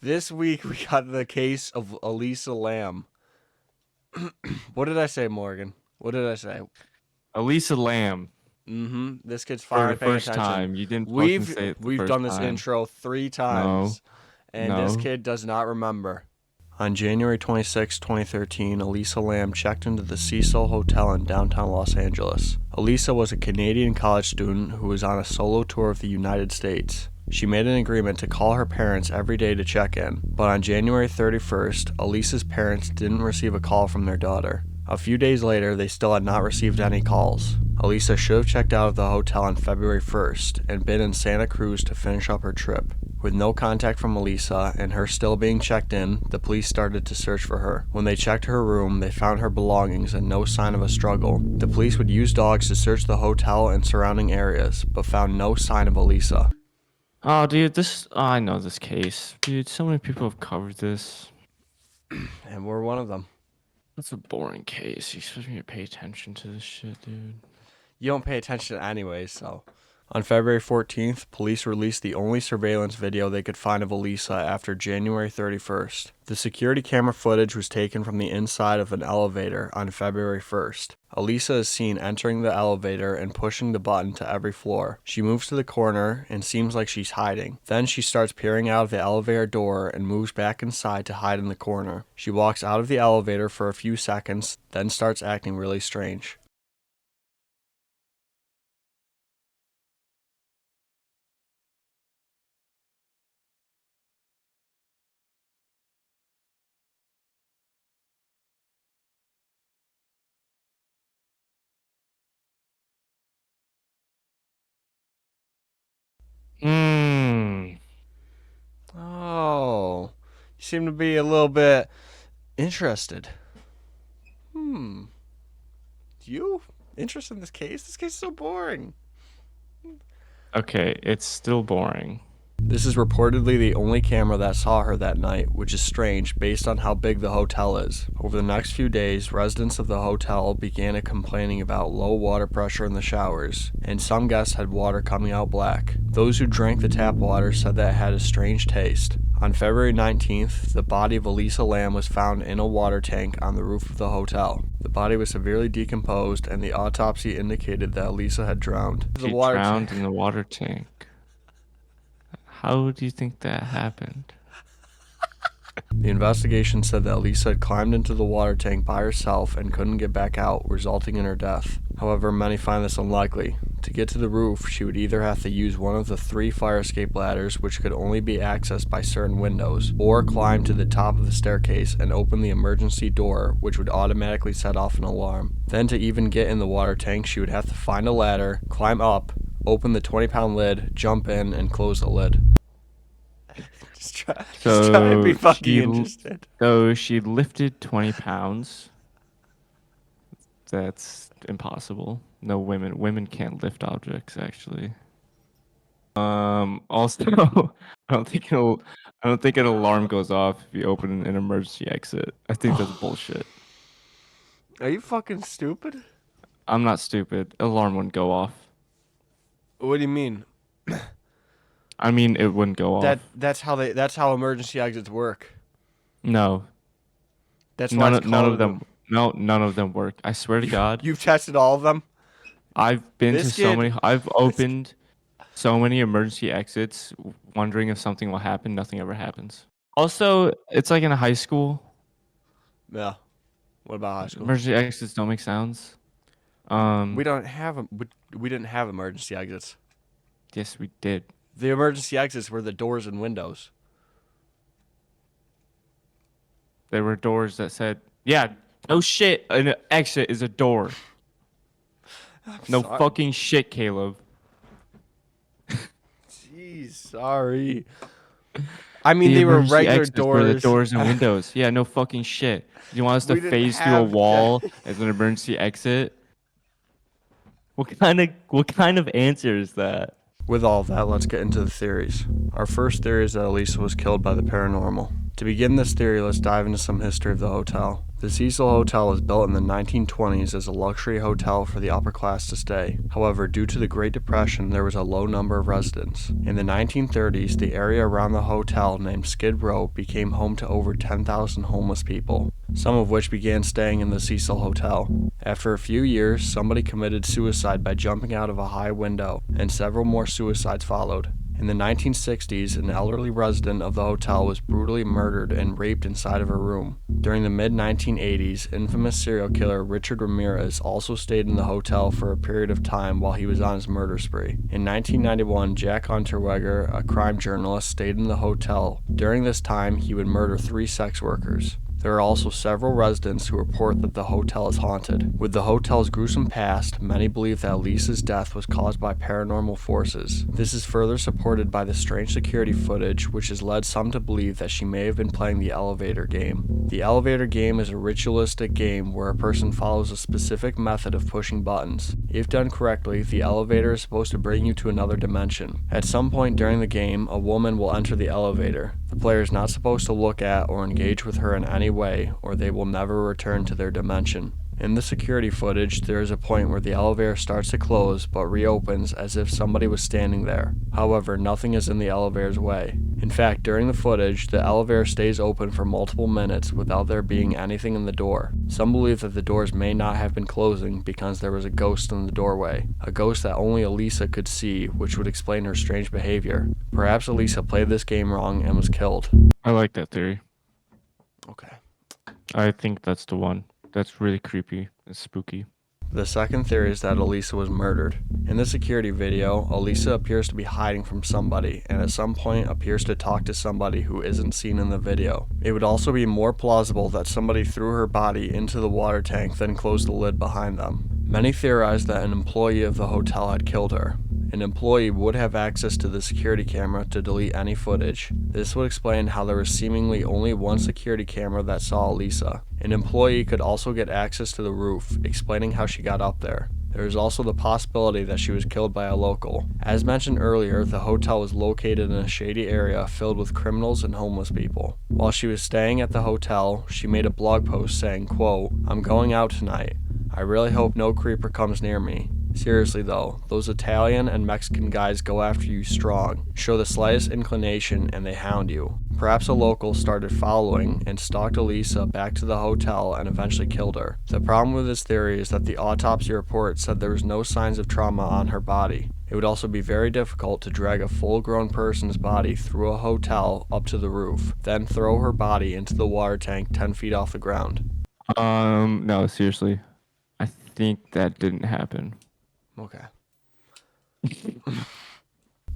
This week we got the case of Elisa Lam. What did I say, Morgan? What did I say? Elisa Lam. This kid's For finally the paying first attention. time. You didn't fucking We've say it the we've first done this time. intro 3 No. times, and this No. kid does not remember. On January 26, 2013, Elisa Lam checked into the Cecil Hotel in downtown Los Angeles. Elisa was a Canadian college student who was on a solo tour of the United States. She made an agreement to call her parents every day to check in, but on January 31st, Elisa's parents didn't receive a call from their daughter. A few days later, they still had not received any calls. Elisa should have checked out of the hotel on February 1st and been in Santa Cruz to finish up her trip. With no contact from Elisa and her still being checked in, the police started to search for her. When they checked her room, they found her belongings and no sign of a struggle. The police would use dogs to search the hotel and surrounding areas, but found no sign of Elisa. Oh, dude, I know this case. Dude, so many people have covered this. And we're one of them. That's a boring case. You expect me to pay attention to this shit, dude? You don't pay attention anyways, so. On February 14th, police released the only surveillance video they could find of Elisa after January 31st. The security camera footage was taken from the inside of an elevator on February 1st. Elisa is seen entering the elevator and pushing the button to every floor. She moves to the corner and seems like she's hiding. Then she starts peering out of the elevator door and moves back inside to hide in the corner. She walks out of the elevator for a few seconds, then starts acting really strange. Oh, you seem to be a little bit interested. You interested in this case? This case is so boring. Okay, it's still boring. This is reportedly the only camera that saw her that night, which is strange based on how big the hotel is. Over the next few days, residents of the hotel began complaining about low water pressure in the showers, and some guests had water coming out black. Those who drank the tap water said that it had a strange taste. On February 19th, the body of Elisa Lam was found in a water tank on the roof of the hotel. The body was severely decomposed, and the autopsy indicated that Elisa had drowned. She drowned in the water tank. How do you think that happened? The investigation said that Elisa had climbed into the water tank by herself and couldn't get back out, resulting in her death. However, many find this unlikely. To get to the roof, she would either have to use one of the 3 fire escape ladders, which could only be accessed by certain windows, or climb to the top of the staircase and open the emergency door, which would automatically set off an alarm. Then to even get in the water tank, she would have to find a ladder, climb up, open the 20-pound lid, jump in, and close the lid. Just try to be fucking interested. So she lifted 20 pounds. That's impossible. No, women can't lift objects, actually. Also, I don't think an alarm goes off if you open an emergency exit. I think that's bullshit. Are you fucking stupid? I'm not stupid. Alarm wouldn't go off. What do you mean? I mean, it wouldn't go off. That's how emergency exits work. No. That's why none of them work. I swear to God. You've tested all of them? I've opened so many emergency exits wondering if something will happen. Nothing ever happens. Also, it's like in a high school. Yeah. What about high school? Emergency exits don't make sounds. We didn't have emergency exits. Yes, we did. The emergency exits were the doors and windows. There were doors that said, yeah, no shit, an exit is a door. No fucking shit, Caleb. Jeez, sorry. I mean, they were regular doors. Were the doors and windows. Yeah, no fucking shit. You want us to phase through a wall as an emergency exit? What kind of answer is that? With all of that, let's get into the theories. Our first theory is that Elisa was killed by the paranormal. To begin this theory, let's dive into some history of the hotel. The Cecil Hotel was built in the 1920s as a luxury hotel for the upper class to stay. However, due to the Great Depression, there was a low number of residents. In the 1930s, the area around the hotel named Skid Row became home to over 10,000 homeless people, some of which began staying in the Cecil Hotel. After a few years, somebody committed suicide by jumping out of a high window, and several more suicides followed. In the 1960s, an elderly resident of the hotel was brutally murdered and raped inside of her room. During the mid-1980s, infamous serial killer Richard Ramirez also stayed in the hotel for a period of time while he was on his murder spree. In 1991, Jack Unterweger, a crime journalist, stayed in the hotel. During this time, he would murder 3 sex workers. There are also several residents who report that the hotel is haunted. With the hotel's gruesome past, many believe that Elisa's death was caused by paranormal forces. This is further supported by the strange security footage, which has led some to believe that she may have been playing the elevator game. The elevator game is a ritualistic game where a person follows a specific method of pushing buttons. If done correctly, the elevator is supposed to bring you to another dimension. At some point during the game, a woman will enter the elevator. The player is not supposed to look at or engage with her in any way, or they will never return to their dimension. In the security footage, there is a point where the elevator starts to close but reopens as if somebody was standing there. However, nothing is in the elevator's way. In fact, during the footage, the elevator stays open for multiple minutes without there being anything in the door. Some believe that the doors may not have been closing because there was a ghost in the doorway, a ghost that only Elisa could see, which would explain her strange behavior. Perhaps Elisa played this game wrong and was killed. I like that theory. Okay. I think that's the one. That's really creepy and spooky. The second theory is that Elisa was murdered. In the security video, Elisa appears to be hiding from somebody, and at some point appears to talk to somebody who isn't seen in the video. It would also be more plausible that somebody threw her body into the water tank, then closed the lid behind them. Many theorize that an employee of the hotel had killed her. An employee would have access to the security camera to delete any footage. This would explain how there was seemingly only one security camera that saw Elisa. An employee could also get access to the roof, explaining how she got up there. There is also the possibility that she was killed by a local. As mentioned earlier, the hotel was located in a shady area filled with criminals and homeless people. While she was staying at the hotel, she made a blog post saying, quote, "I'm going out tonight. I really hope no creeper comes near me. Seriously though, those Italian and Mexican guys go after you strong, show the slightest inclination and they hound you." Perhaps a local started following and stalked Elisa back to the hotel and eventually killed her. The problem with this theory is that the autopsy report said there was no signs of trauma on her body. It would also be very difficult to drag a full-grown person's body through a hotel up to the roof, then throw her body into the water tank 10 feet off the ground. No, seriously. I think that didn't happen. Okay.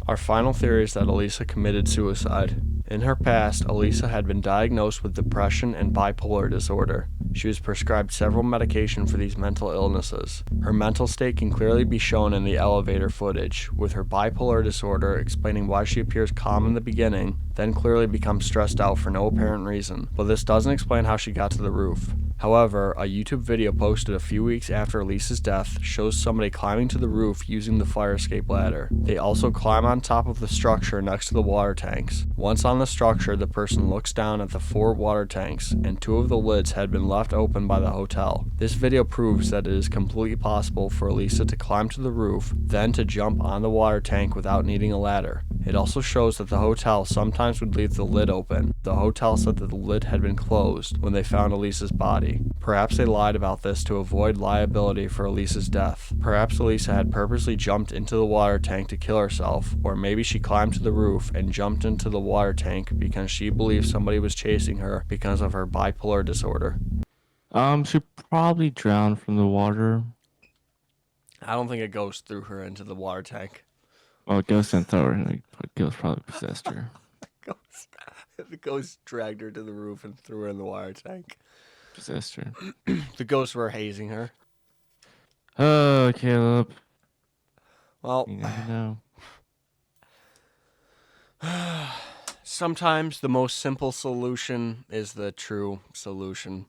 Our final theory is that Elisa committed suicide. In her past, Elisa had been diagnosed with depression and bipolar disorder. She was prescribed several medications for these mental illnesses. Her mental state can clearly be shown in the elevator footage, with her bipolar disorder explaining why she appears calm in the beginning, then clearly becomes stressed out for no apparent reason. But this doesn't explain how she got to the roof. However, a YouTube video posted a few weeks after Elisa's death shows somebody climbing to the roof using the fire escape ladder. They also climb on top of the structure next to the water tanks. Once on the structure, the person looks down at the 4 water tanks, and 2 of the lids had been left open by the hotel. This video proves that it is completely possible for Elisa to climb to the roof, then to jump on the water tank without needing a ladder. It also shows that the hotel sometimes would leave the lid open. The hotel said that the lid had been closed when they found Elisa's body. Perhaps they lied about this to avoid liability for Elisa's death. Perhaps Elisa had purposely jumped into the water tank to kill herself, or maybe she climbed to the roof and jumped into the water tank because she believed somebody was chasing her because of her bipolar disorder. She probably drowned from the water. I don't think a ghost threw her into the water tank. Well, ghost didn't throw her. Like, ghost probably possessed her. The ghost dragged her to the roof and threw her in the water tank. Possessed her. The ghosts were hazing her. Oh, Caleb. Well, You never know. Sometimes the most simple solution is the true solution.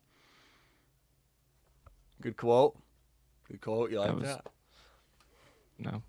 Good quote. Good quote. You like that? No.